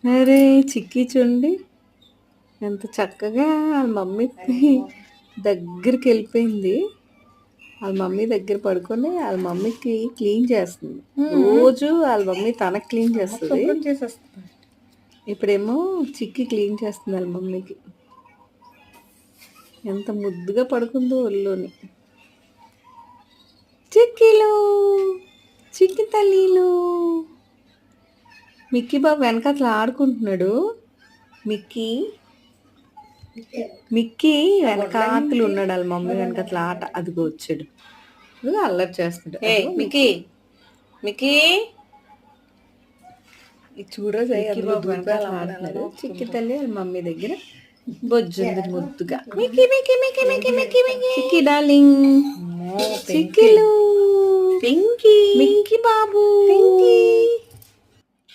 అరే చిక్కి చూడండి ఎంత చక్కగా వాళ్ళ మమ్మీ దగ్గరికి వెళ్ళిపోయింది. వాళ్ళ మమ్మీ దగ్గర పడుకొని వాళ్ళ మమ్మీకి క్లీన్ చేస్తుంది. రోజు వాళ్ళ మమ్మీ తనకు క్లీన్ చేస్తుంది. ఇప్పుడేమో చిక్కి క్లీన్ చేస్తుంది వాళ్ళ మమ్మీకి. ఎంత ముద్దుగా పడుకుందో ఒళ్ళోని. చిక్కీలు చిక్కి తల్లీలు. మిక్కీ బాబు వెనకాతల ఆడుకుంటున్నాడు. మిక్కీ వెనకాతలు ఉన్నాడు వాళ్ళ మమ్మీ వెనకాతల ఆట. అదిగో వచ్చాడు, అల్లరి చేస్తున్నాడు. మిక్కీ చూడరా ఆడుతున్నారు. చిక్కి తల్లి వాళ్ళ మమ్మీ దగ్గర బొజ్జుంది ముద్దుగా. చిక్కి డార్లింగ్, చిక్కిలు, మిక్కీ బాబు.